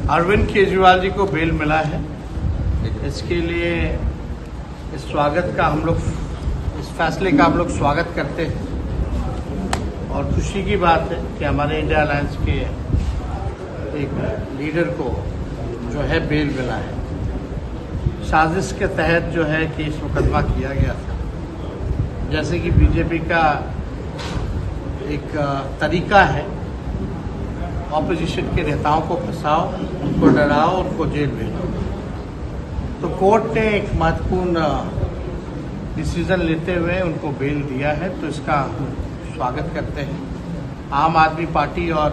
अरविंद केजरीवाल जी को बेल मिला है। इसके लिए इस फैसले का हम लोग स्वागत करते हैं और खुशी की बात है कि हमारे इंडिया अलायंस के एक लीडर को जो है बेल मिला है। साजिश के तहत जो है केस मुकदमा किया गया था। जैसे कि बीजेपी का एक तरीका है, ऑपोजिशन के नेताओं को फंसाओ, उनको डराओ, उनको जेल भेजो। तो कोर्ट ने एक महत्वपूर्ण डिसीजन लेते हुए उनको बेल दिया है, तो इसका स्वागत करते हैं। आम आदमी पार्टी और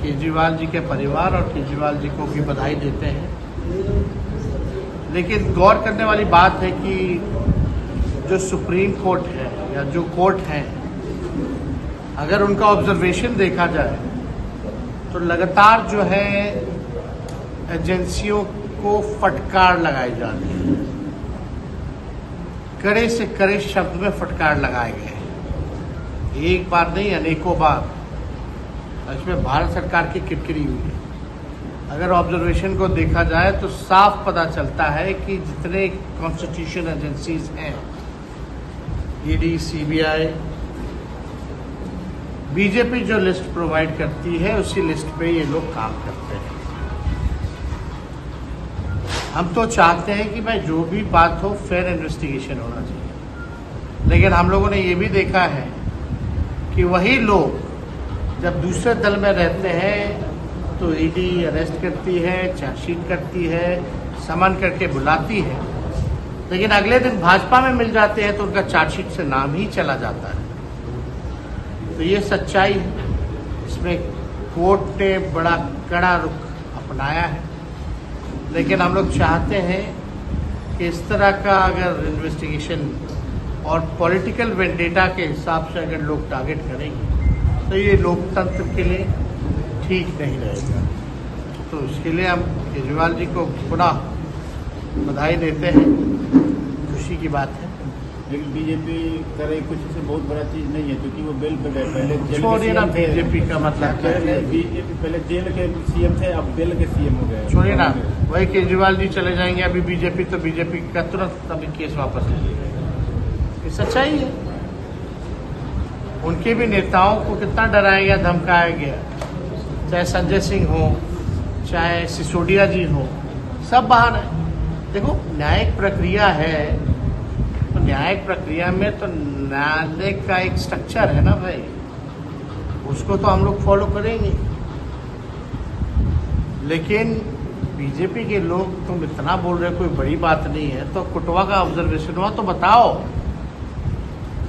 केजरीवाल जी के परिवार और केजरीवाल जी को भी बधाई देते हैं। लेकिन गौर करने वाली बात है कि जो सुप्रीम कोर्ट है या जो कोर्ट है, अगर उनका ऑब्जर्वेशन देखा जाए तो लगातार जो है एजेंसियों को फटकार लगाई जा रही है। कड़े से कड़े शब्द में फटकार लगाए गए हैं, एक बार नहीं अनेकों बार। इसमें भारत सरकार की किरकिरी हुई है। अगर ऑब्जर्वेशन को देखा जाए तो साफ पता चलता है कि जितने कॉन्स्टिट्यूशन एजेंसीज हैं, ईडी, सीबीआई, बीजेपी जो लिस्ट प्रोवाइड करती है उसी लिस्ट पे ये लोग काम करते हैं। हम तो चाहते हैं कि भाई जो भी बात हो फेयर इन्वेस्टिगेशन होना चाहिए, लेकिन हम लोगों ने ये भी देखा है कि वही लोग जब दूसरे दल में रहते हैं तो ईडी अरेस्ट करती है, चार्जशीट करती है, समन करके बुलाती है, लेकिन अगले दिन भाजपा में मिल जाते हैं तो उनका चार्जशीट से नाम ही चला जाता है। तो ये सच्चाई है। इसमें कोर्ट ने बड़ा कड़ा रुख अपनाया है, लेकिन हम लोग चाहते हैं कि इस तरह का अगर इन्वेस्टिगेशन और पॉलिटिकल वेंडेटा के हिसाब से अगर लोग टारगेट करेंगे तो ये लोकतंत्र के लिए ठीक नहीं रहेगा। तो इसके लिए हम केजरीवाल जी को पुनः बधाई देते हैं। खुशी की बात है। लेकिन बीजेपी करे कुछ से बहुत बड़ा चीज नहीं है, क्योंकि वो बेल पे गए। पहले छोड़िए ना, बीजेपी का मतलब क्या है? बीजेपी पहले जेल के सीएम थे, अब बेल के सीएम हो गए। छोड़िए ना, वही केजरीवाल जी चले जाएंगे अभी बीजेपी, तो बीजेपी का तुरंत अभी केस वापस ले लिया। ये सच्चाई है। उनके भी नेताओं को कितना डराया गया, धमकाया गया, चाहे संजय सिंह हो, चाहे सिसोदिया जी हो, सब बाहर है। देखो, न्यायिक प्रक्रिया है तो न्यायिक प्रक्रिया में तो न्यायालय का एक स्ट्रक्चर है ना भाई, उसको तो हम लोग फॉलो करेंगे। लेकिन बीजेपी के लोग तुम इतना बोल रहे हो कोई बड़ी बात नहीं है, तो कुटवा का ऑब्जर्वेशन हुआ तो बताओ।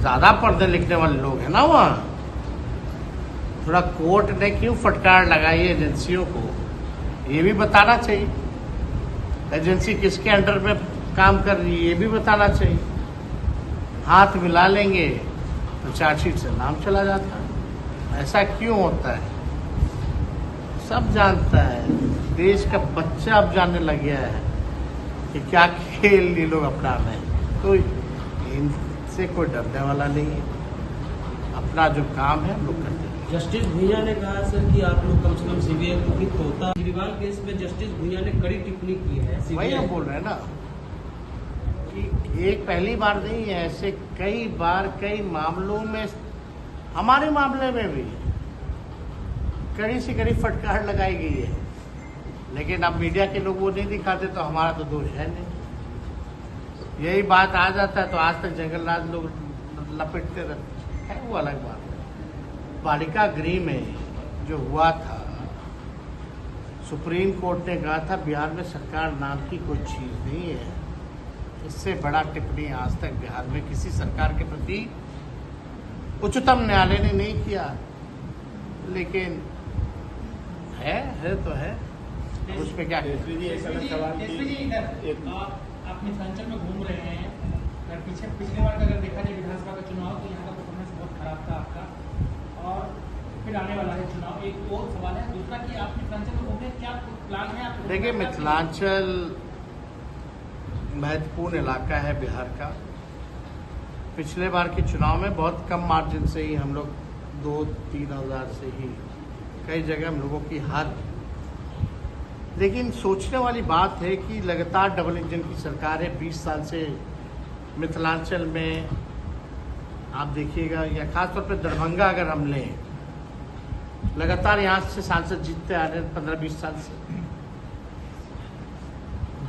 ज्यादा पढ़ने लिखने वाले लोग हैं ना वहाँ। थोड़ा कोर्ट ने क्यों फटकार लगाई एजेंसियों को, ये भी बताना चाहिए। एजेंसी किसके अंडर में काम कर रही है ये भी बताना चाहिए। हाथ मिला लेंगे तो चार्जशीट से नाम चला जाता है। ऐसा क्यों होता है? सब जानता है, देश का बच्चा अब जानने लग गया है कि क्या खेल ये लोग अपना रहे हैं। तो इनसे कोई डरने वाला नहीं है। अपना जो काम है हम लोग करते हैं। जस्टिस भुइयां ने कहा सर कि आप लोग कम से कम सीबीआई को भी तोता। केजरीवाल केस में जस्टिस भुइयां ने कड़ी टिप्पणी की है। वही हम बोल रहे हैं ना कि एक पहली बार नहीं है, ऐसे कई बार कई मामलों में, हमारे मामले में भी कड़ी से कड़ी फटकार लगाई गई है। लेकिन अब मीडिया के लोग वो नहीं दिखाते तो हमारा तो दोष है नहीं। यही बात आ जाता है तो आज तक जंगलराज लोग लपेटते रहते हैं, वो अलग बात है। बालिका गृह में जो हुआ था, सुप्रीम कोर्ट ने कहा था बिहार में सरकार नाम की कोई चीज नहीं है। इससे बड़ा टिप्पणी आज तक बिहार में किसी सरकार के प्रति उच्चतम न्यायालय ने नहीं किया। लेकिन है तो है, उस पर क्या आप मिथिलांचल में घूम रहे हैं, अगर पिछले बार का अगर देखा जाए विधानसभा का चुनाव तो यहाँ का परफॉर्मेंस बहुत खराब था आपका, और फिर आने वाला है चुनाव। एक और सवाल है, दूसरा कि आप मिथिलांचल में घूम रहे हैं, क्या प्लान है आप? देखिए, मिथिलांचल महत्वपूर्ण इलाका है बिहार का। पिछले बार के चुनाव में बहुत कम मार्जिन से ही हम लोग 2-3 हज़ार से ही कई जगह हम लोगों की हार लेकिन सोचने वाली बात है कि लगातार डबल इंजन की सरकार है 20 साल से मिथिलांचल में। आप देखिएगा या खासतौर पे दरभंगा अगर हम लें, लगातार यहाँ से सांसद जीतते आ रहे हैं 15-20 साल से।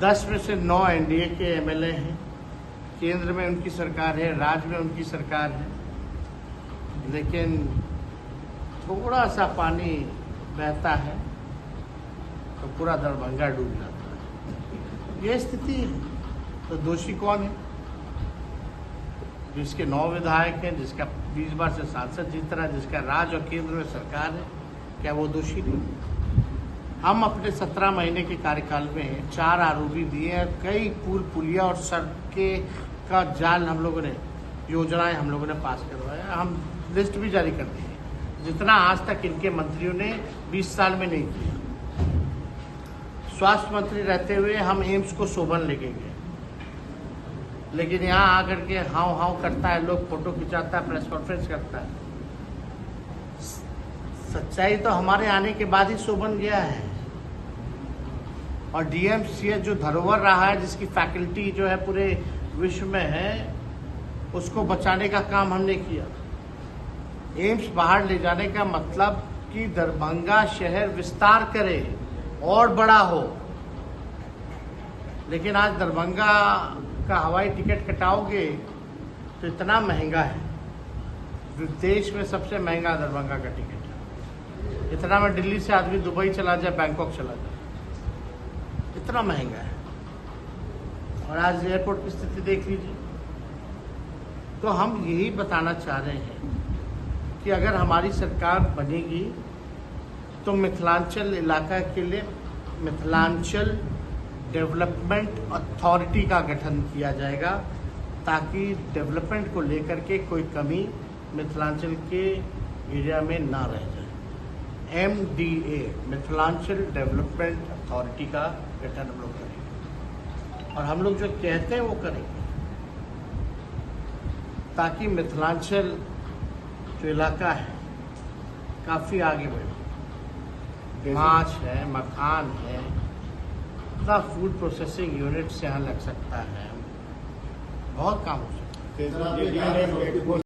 10 में से 9 एनडीए के एमएलए हैं, केंद्र में उनकी सरकार है, राज्य में उनकी सरकार है, लेकिन थोड़ा सा पानी बहता है तो पूरा दरभंगा डूब जाता है। ये स्थिति है। तो दोषी कौन है? जिसके 9 विधायक हैं, जिसका 20 बार से सांसद जीत रहा है, जिसका राज्य और केंद्र में सरकार है, क्या वो दोषी नहीं? हम अपने 17 महीने के कार्यकाल में 4 आरओबी दिए हैं, कई पुल पुलिया और सड़कें का जाल हम लोगों ने, योजनाएं हम लोगों ने पास करवाया। हम लिस्ट भी जारी कर दी है, जितना आज तक इनके मंत्रियों ने 20 साल में नहीं किया। स्वास्थ्य मंत्री रहते हुए हम एम्स को शोभन लेके गए, लेकिन यहाँ आकर के हाव हाव करता है, लोग फोटो खिंचाता है, प्रेस कॉन्फ्रेंस करता है। सच्चाई तो हमारे आने के बाद ही शोभन गया है। और डीएमसीएच जो धरोहर रहा है, जिसकी फैकल्टी जो है पूरे विश्व में है, उसको बचाने का काम हमने किया। एम्स बाहर ले जाने का मतलब कि दरभंगा शहर विस्तार करे और बड़ा हो। लेकिन आज दरभंगा का हवाई टिकट कटाओगे तो इतना महंगा है, देश में सबसे महंगा दरभंगा का टिकट है। इतना में दिल्ली से आदमी दुबई चला जाए, बैंकॉक चला जाए, इतना महंगा है। और आज एयरपोर्ट की स्थिति देख लीजिए। तो हम यही बताना चाह रहे हैं कि अगर हमारी सरकार बनेगी तो मिथिलांचल इलाका के लिए मिथिलांचल डेवलपमेंट अथॉरिटी का गठन किया जाएगा, ताकि डेवलपमेंट को लेकर के कोई कमी मिथिलांचल के एरिया में ना रह जाए। MDA मिथिलांचल डेवलपमेंट अथॉरिटी का गठन हम लोग करेंगे, और हम लोग जो कहते हैं वो करेंगे, ताकि मिथिलांचल जो इलाका है काफ़ी आगे बढ़े। माछ है, मखान है, इतना फूड प्रोसेसिंग यूनिट से यहाँ लग सकता है, बहुत काम हो सकता है।